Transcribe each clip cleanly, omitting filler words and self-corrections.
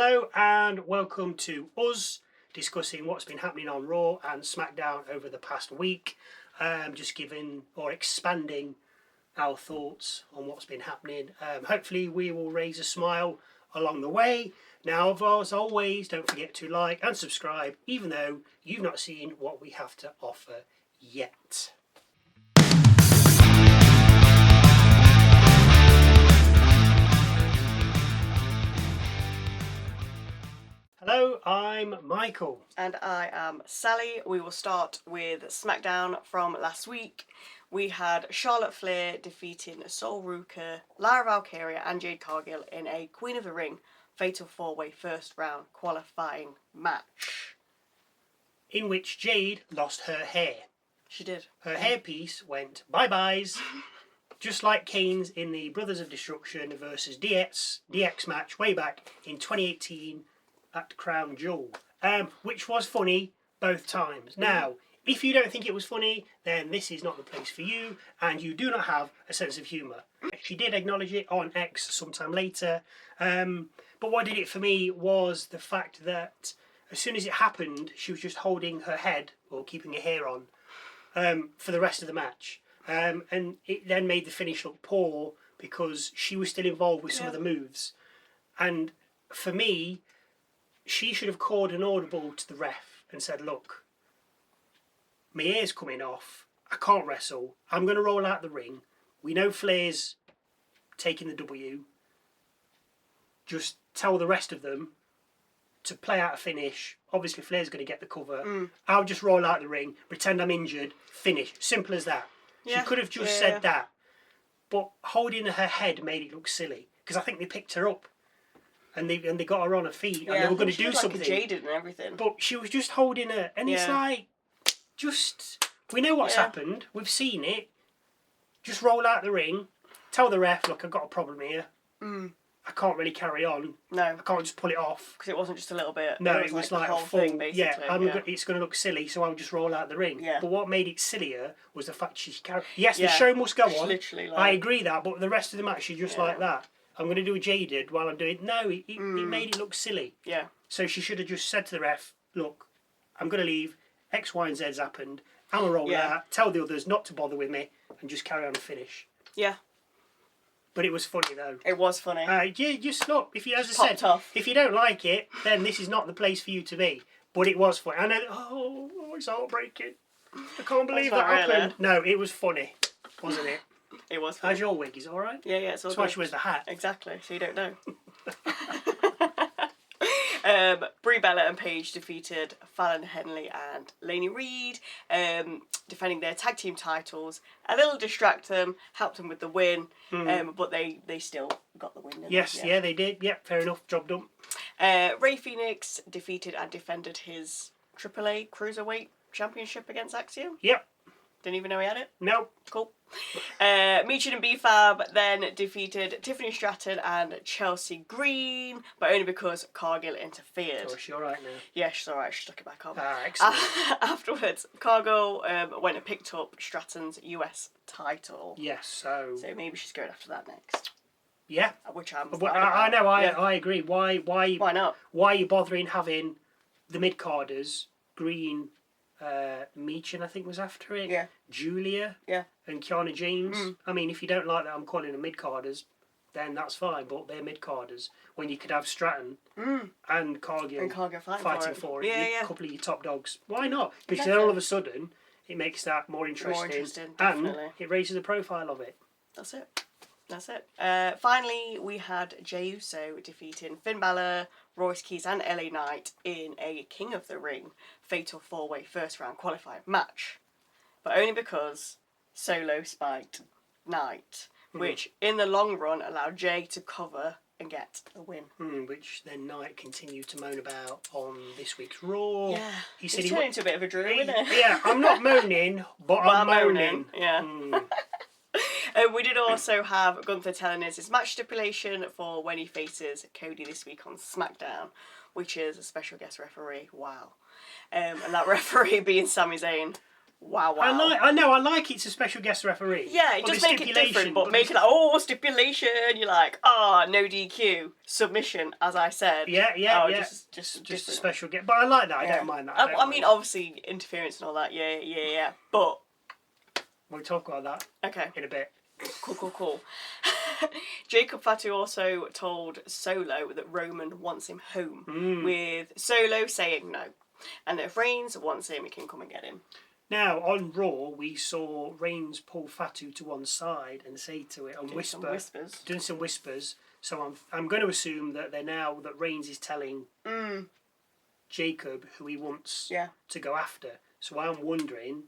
Hello and welcome to us discussing what's been happening on Raw and SmackDown over the past week. Just giving or expanding our thoughts on what's been happening. Hopefully we will raise a smile along the way. Now, as always, don't forget to like and subscribe, even though you've not seen what we have to offer yet. Hello, I'm Michael. And I am Sally. We will start with SmackDown from last week. We had Charlotte Flair defeating Sol Ruca, Lyra Valkyria and Jade Cargill in a Queen of the Ring Fatal 4-Way first round qualifying match. In which Jade lost her hair. She did. Her hairpiece went bye-byes, just like Kane's in the Brothers of Destruction versus DX match way back in 2018 at Crown Jewel, which was funny both times. Now, if you don't think it was funny, then this is not the place for you, and you do not have a sense of humour. She did acknowledge it on X sometime later, but what did it for me was the fact that as soon as it happened, she was just holding her head, or keeping her hair on, for the rest of the match. And it then made the finish look poor, because she was still involved with some of the moves. And for me, she should have called an audible to the ref and said, look, my hair's coming off, I can't wrestle, I'm going to roll out the ring, we know Flair's taking the W, just tell the rest of them to play out a finish. Obviously Flair's going to get the cover, I'll just roll out the ring, pretend I'm injured, finish, simple as that. She could have just said that, but holding her head made it look silly, because I think they picked her up. And they got her on her feet, and they were going to do something. Jaded and everything. But she was just holding her, and it's like, we know what's happened, we've seen it. Just roll out the ring, tell the ref, look, I've got a problem here. I can't really carry on. No. I can't just pull it off. Because it wasn't just a little bit. No, it was like a a full thing, basically. It's going to look silly, so I'll just roll out the ring. Yeah. But what made it sillier was the fact she's carrying. Yes, the show must go on. Literally, I agree that, but the rest of the match, she's just like that. I'm going to do a jaded while I'm doing... No, it made it look silly. Yeah. So she should have just said to the ref, look, I'm going to leave, X, Y and Z's happened, I'm going to roll out, tell the others not to bother with me, and just carry on and finish. Yeah. But it was funny, though. It was funny. Just look, if you, as just I said, off. if you don't like it, then this is not the place for you to be. But it was funny. I know, it's heartbreaking. I can't believe that happened. No, it was funny, wasn't it? It was funny. How's your wig? Is it alright? Yeah, it's all That's good. why she wears the hat. Exactly, so you don't know. Brie Bella and Paige defeated Fallon Henley and Lainey Reed, defending their tag team titles. A little distract them, helped them with the win, but they still got the win. Yes, they did. Yeah, fair enough. Job done. Ray Fenix defeated and defended his AAA Cruiserweight Championship against Axiom. Yep. Didn't even know he had it. Nope. Cool. Meechin and B-Fab then defeated Tiffany Stratton and Chelsea Green, but only because Cargill interfered. Oh, is she alright now? Yeah, she's alright. She stuck it back on. Excellent. Afterwards, Cargill went and picked up Stratton's US title. Yes, so maybe she's going after that next. Yeah. Which I'm... I know, I agree. Why not? Why are you bothering having the mid-carders, Green... Meechin, I think, was after it. Yeah. Julia. Yeah. And Kiana James. I mean, if you don't like that, I'm calling them mid-carders, then that's fine, but they're mid-carders. When you could have Stratton and Cargill fighting for it. Yeah. A couple of your top dogs. Why not? Because then all of a sudden, it makes that more interesting. Definitely. And it raises the profile of it. That's it. Finally, we had Jey Uso defeating Finn Balor, Royce Keys and LA Knight in a King of the Ring Fatal 4-Way first round qualifying match. But only because Solo spiked Knight, which in the long run allowed Jey to cover and get the win. Which then Knight continued to moan about on this week's Raw. Yeah. He said turned into a bit of a drew, isn't it? Yeah, I'm not moaning, but I'm moaning. Yeah. We did also have Gunther telling us his match stipulation for when he faces Cody this week on SmackDown, which is a special guest referee. Wow. And that referee being Sami Zayn. wow. I like it's a special guest referee. Yeah, it does make it different, but make it like, stipulation. You're like, no DQ, submission, as I said. Yeah. Just a special guest. But I like that. I don't mind that. I mean, obviously, interference and all that. Yeah. But we'll talk about that. Okay. In a bit. Cool. Jacob Fatu also told Solo that Roman wants him home, with Solo saying no. And if Reigns wants him, he can come and get him. Now, on Raw, we saw Reigns pull Fatu to one side and say to it and doing some whispers. So I'm going to assume that that Reigns is telling Jacob who he wants to go after. So I'm wondering...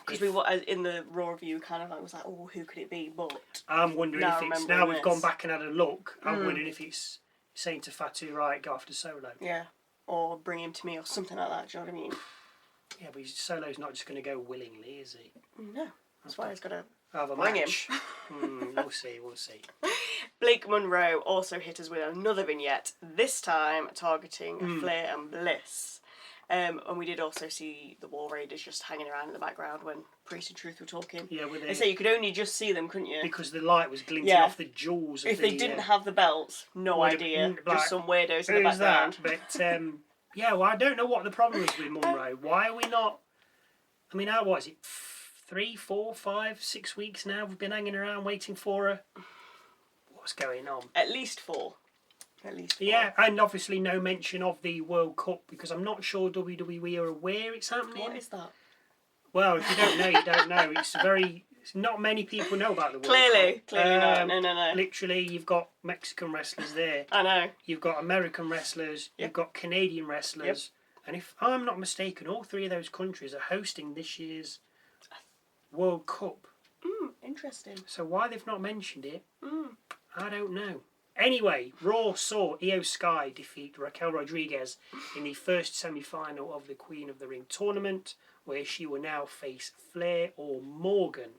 Because in the Raw review, kind of was like, who could it be? But I'm wondering if it's... Now we've gone back and had a look, I'm wondering if it's saying to Fatu, right, go after Solo. Yeah. Or bring him to me or something like that, do you know what I mean? Yeah, but Solo's not just going to go willingly, is he? No. That's why he's got to have a bring match. We'll see. Blake Monroe also hit us with another vignette, this time targeting Flair and Bliss. And we did also see the War Raiders just hanging around in the background when Priest and Truth were talking. Yeah, they say you could only just see them, couldn't you? Because the light was glinting off the jewels. If they didn't have the belts, no idea. Just some weirdos in the background. But I don't know what the problem is with Monroe. Why are we not? I mean, what is it? 3, 4, 5, 6 weeks now we've been hanging around waiting for her. What's going on? At least 4. Yeah, and obviously no mention of the World Cup because I'm not sure WWE are aware it's happening. What is that? Well, if you don't know, you don't know. It's not many people know about the World Cup. Clearly not. No. Literally, you've got Mexican wrestlers there. I know. You've got American wrestlers. You've got Canadian wrestlers. And if I'm not mistaken, all 3 of those countries are hosting this year's World Cup. Interesting. So why they've not mentioned it, I don't know. Anyway, Raw saw Io Sky defeat Raquel Rodriguez in the first semi-final of the Queen of the Ring tournament, where she will now face Flair or Morgan.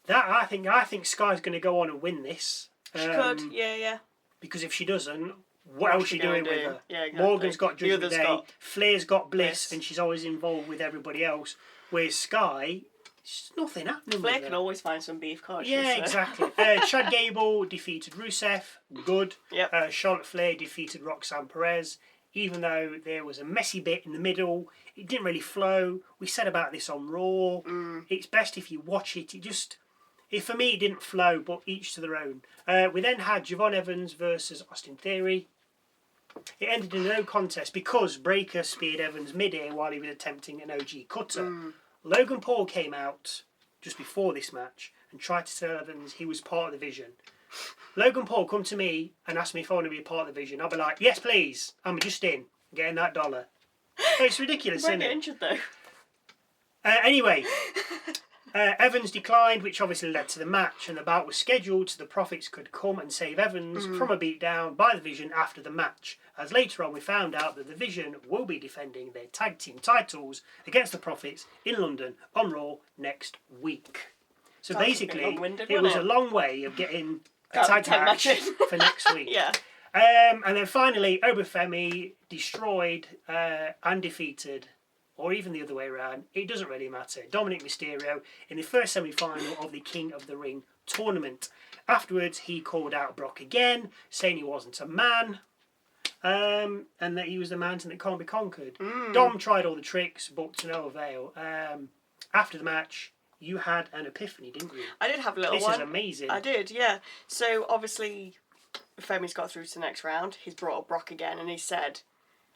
That I think Sky's going to go on and win this. She could, yeah. Because if she doesn't, what else is she doing with her? Yeah, exactly. Morgan's got Judgment Day, Flair's got Bliss, and she's always involved with everybody else. Whereas Sky... There's nothing happening. Flair can always find some beef, can't she? Yeah, exactly. Chad Gable defeated Rusev. Good. Yep. Charlotte Flair defeated Roxanne Perez. Even though there was a messy bit in the middle, it didn't really flow. We said about this on Raw. It's best if you watch it. For me, it didn't flow, but each to their own. We then had Javon Evans versus Austin Theory. It ended in a no contest because Breaker speared Evans mid-air while he was attempting an OG cutter. Logan Paul came out just before this match and tried to tell Evans he was part of the Vision. Logan Paul come to me and asked me if I want to be a part of the Vision. I'll be like, yes please, I'm just in, getting that dollar. It's ridiculous, isn't it? Injured though. Anyway, Evans declined, which obviously led to the match, and the bout was scheduled so the Profits could come and save Evans from a beatdown by the Vision after the match. As later on we found out that the Vision will be defending their tag team titles against the Profits in London on Raw next week. So basically, it was a long way of getting a tag match for next week. Yeah. And then finally, Femi destroyed and defeated, or even the other way around, it doesn't really matter, Dominik Mysterio in the first semi-final of the King of the Ring tournament. Afterwards, he called out Brock again, saying he wasn't a man, and that he was the mountain that can't be conquered. Dom tried all the tricks, but to no avail. After the match, you had an epiphany, didn't you? I did have a little one. This is amazing. I did, yeah. So, obviously, Femi's got through to the next round. He's brought up Brock again, and he said,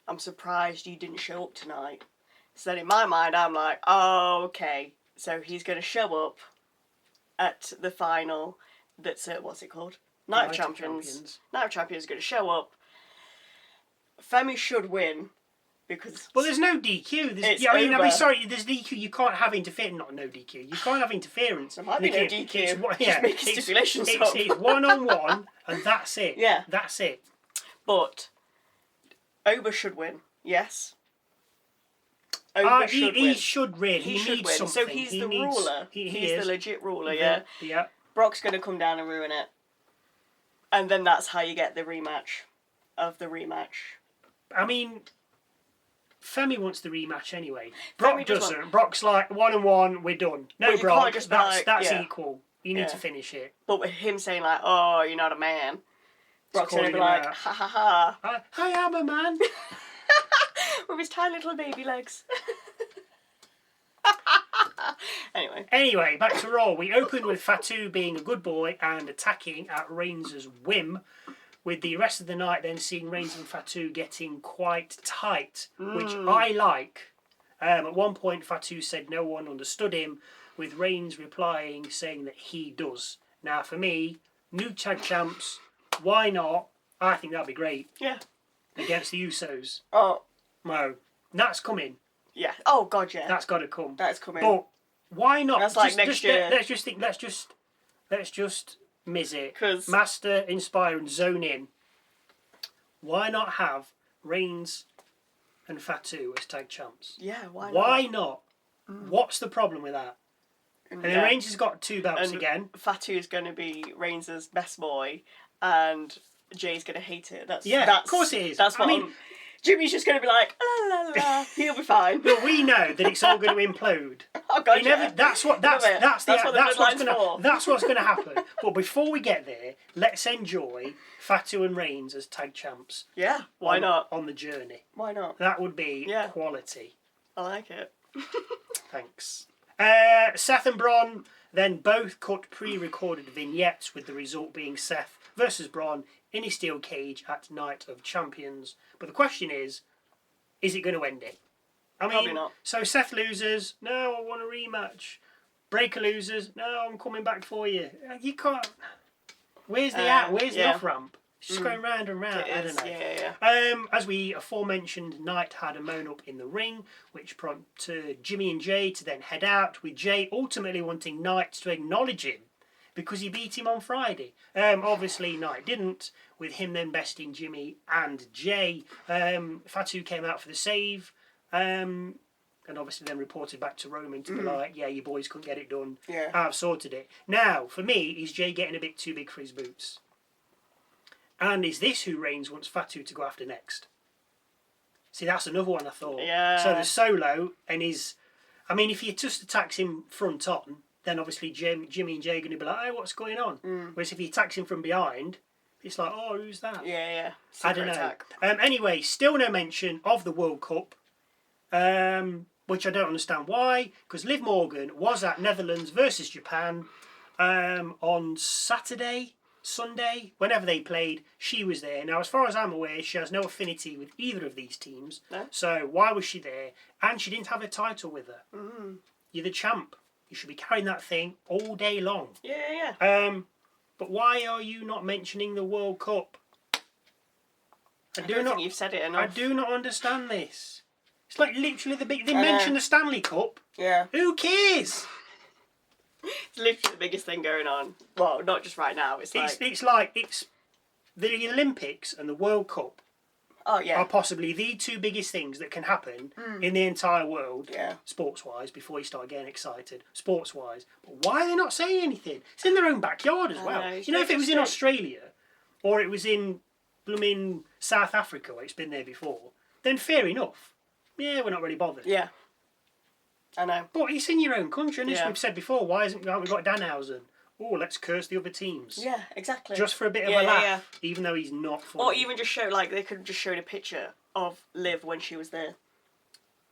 I'm surprised you didn't show up tonight. So then in my mind, I'm like, oh, okay. So he's going to show up at the final that's at, what's it called? Night of Champions. Night of Champions is going to show up. Femi should win because... Well, there's no DQ. There's DQ. You can't have interference. Not no DQ. You can't have interference. There might be no DQ. Just make stipulations up. It's one-on-one and that's it. Yeah. That's it. But Oba should win. Yes. He should win. He should win. Something. So he's the ruler. He's the legit ruler, yeah. Yeah. Brock's going to come down and ruin it. And then that's how you get the rematch of the rematch. I mean, Femi wants the rematch anyway. Brock Femi does doesn't. Brock's like 1-1, we're done. No, Well, you Brock, can't just be that's like, equal. You need to finish it. But with him saying like, "Oh, you're not a man," Brock's gonna calling be him like, out. "Ha ha ha," I am a man. with his tiny little baby legs. Anyway, back to Raw. We opened with Fatu being a good boy and attacking at Reigns' whim, with the rest of the night then seeing Reigns and Fatu getting quite tight, which I like. At one point, Fatu said no one understood him, with Reigns replying saying that he does. Now, for me, new tag champs, why not? I think that'd be great. Yeah. Against the Usos. Oh. No, that's coming. Yeah. Oh God, yeah. That's got to come. That's coming. But why not? That's like next year. Let's just miss it. 'Cause- Master, inspire, and zone in. Why not have Reigns and Fatu as tag champs? Yeah. Why not? Why not? What's the problem with that? And then Reigns has got 2 belts And again. Fatu's going to be Reigns' best boy, and Jay's going to hate it. That's Of course it is. That's what Jimmy's just going to be like, la la la. He'll be fine. But we know that it's all going to implode. Oh God, That's what's going to happen. But before we get there, let's enjoy Fatu and Reigns as tag champs. Yeah. Why not? On the journey. Why not? That would be quality. I like it. Thanks. Seth and Braun then both cut pre-recorded vignettes, with the result being Seth versus Braun in a steel cage at Night of Champions. But the question is it going to end it? I mean, Probably not. So Seth loses, no, I want a rematch. Breaker loses, no, I'm coming back for you. You can't. Where's the Where's the off ramp? It's just going round and round. I don't know. Yeah. As we aforementioned, Knight had a moan up in the ring, which prompted Jimmy and Jay to then head out, with Jay ultimately wanting Knight to acknowledge him because he beat him on Friday. Obviously, Knight didn't, with him then besting Jimmy and Jay. Fatu came out for the save, and obviously then reported back to Roman to be like, yeah, you boys couldn't get it done. Yeah. I've sorted it. Now, for me, is Jay getting a bit too big for his boots? And is this who Reigns wants Fatu to go after next? See, that's another one I thought. Yeah. So the Solo and his... I mean, if he just attacks him front on, then obviously Jimmy and Jay are going to be like, hey, what's going on? Whereas if he attacks him from behind, it's like, oh, who's that? Yeah. I don't know. Anyway, still no mention of the World Cup, which I don't understand why, because Liv Morgan was at Netherlands versus Japan on Sunday, whenever they played, she was there. Now, as far as I'm aware, she has no affinity with either of these teams. No? So why was she there? And she didn't have a title with her. You're the champ. You should be carrying that thing all day long. Yeah. But why are you not mentioning the World Cup? I don't think you've said it enough. I do not understand this. It's like literally the big... They mention the Stanley Cup. Yeah. Who cares? It's literally the biggest thing going on. Well, not just right now. It's the Olympics and the World Cup are possibly the 2 biggest things that can happen in the entire world, sports-wise, before you start getting excited, sports-wise. But why are they not saying anything? It's in their own backyard as well. You know, if it was in Australia or it was in blooming South Africa, where it's been there before, then fair enough. Yeah, we're not really bothered. Yeah. I know. But it's in your own country, and as we've said before, why haven't we got Danhausen? Oh, let's curse the other teams. Yeah, exactly. Just for a bit of a laugh, even though he's not funny. Or even just show, they could have just showed a picture of Liv when she was there.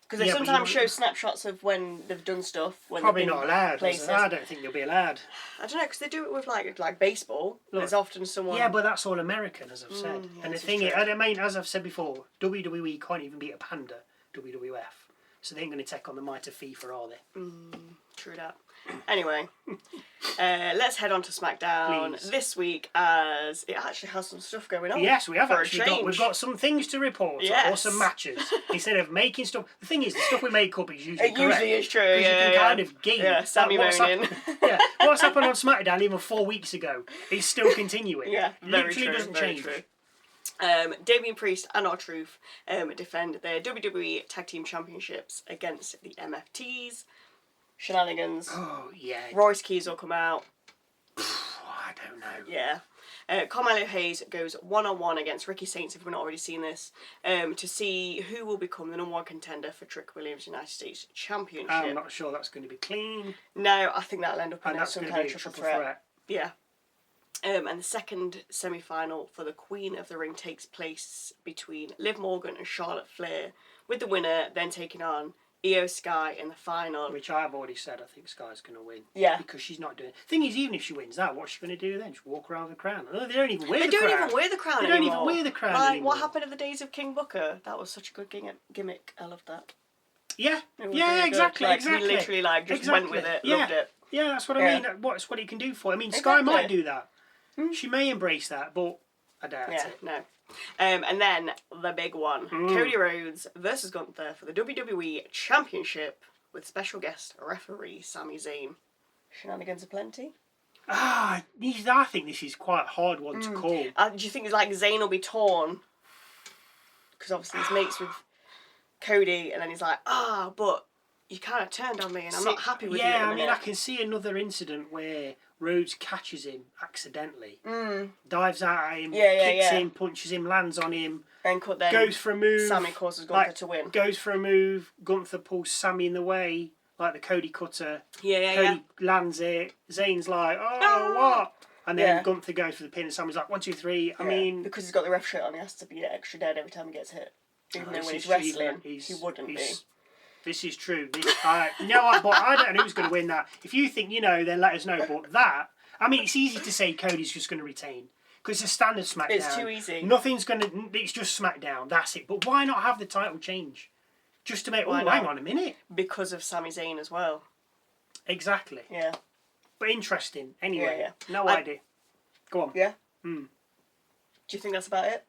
Because they sometimes show snapshots of when they've done stuff. When probably they've not allowed. Places. I don't think they'll be allowed. I don't know, because they do it with like baseball. Look, there's often someone... Yeah, but that's all American, as I've said. And the thing is, I mean, as I've said before, WWE can't even beat a panda, WWF. So they ain't going to take on the might of FIFA, are they? True that. Anyway, let's head on to SmackDown this week, as it actually has some stuff going on. Yes, we have actually we've got some things to report, or some matches. Instead of making stuff, the thing is, the stuff we make up is usually correct. Usually is true. You can kind of gauge. Yeah, Sami moaning. What's happened on SmackDown even 4 weeks ago is still continuing. Yeah, literally doesn't change. True. Damian Priest and R-Truth defend their WWE Tag Team Championships against the MFTs. Shenanigans. Oh, yeah. Royce Keys will come out. I don't know. Yeah. Carmelo Hayes goes one-on-one against Ricky Saints, if we've not already seen this, to see who will become the #1 contender for Trick Williams United States Championship. I'm not sure that's going to be clean. No, I think that'll end up in some kind of triple triple threat. Yeah. And the second semi-final for the Queen of the Ring takes place between Liv Morgan and Charlotte Flair, with the winner then taking on Io Sky in the final. Which I've already said I think Sky's going to win. Yeah. Because she's not doing... Thing is, even if she wins that, what's she going to do then? Just walk around with the crown? They don't even wear the crown. They don't even wear the crown anymore. They don't even wear the crown anymore. What happened in the days of King Booker? That was such a good gimmick. I loved that. Yeah. Yeah, really exactly. He literally just went with it. Loved it. Yeah, that's what I mean. That's what he can do for. I mean, Sky might do that. She may embrace that, but I doubt it. No. And then the big one. Cody Rhodes versus Gunther for the WWE Championship with special guest referee Sami Zayn. Shenanigans aplenty? I think this is quite a hard one to call. Do you think it's like Zayn will be torn? Because obviously he's mates with Cody, and then he's like, but you kind of turned on me and I'm not happy with you. Yeah, I mean, I can see another incident where Rhodes catches him accidentally, dives out at him, kicks him, punches him, lands on him, and then goes for a move. Sami causes Gunther to win. Goes for a move. Gunther pulls Sami in the way, like the Cody cutter. Cody lands it. Zayn's like, what? And then Gunther goes for the pin, and Sami's like, 1, 2, 3. I mean, because he's got the ref shirt on, he has to be extra dead every time he gets hit. Even though when he's wrestling, he wouldn't be. This is true. But I don't know who's going to win that. If you think you know, then let us know. But I mean, it's easy to say Cody's just going to retain because it's a standard SmackDown. It's too easy. Nothing's going to. It's just SmackDown. That's it. But why not have the title change? Just to make. Hang on a minute. Because of Sami Zayn as well. Exactly. Yeah. But interesting. Anyway. No idea. Go on. Yeah. Do you think that's about it?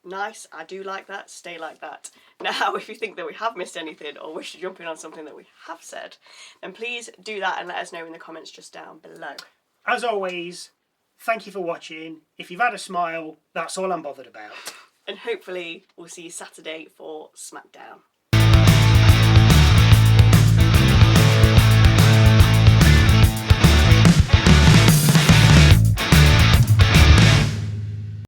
Nice, I do like that, stay like that. Now, if you think that we have missed anything or wish to jump in on something that we have said, then please do that and let us know in the comments just down below. As always, thank you for watching. If you've had a smile, that's all I'm bothered about. And hopefully we'll see you Saturday for SmackDown.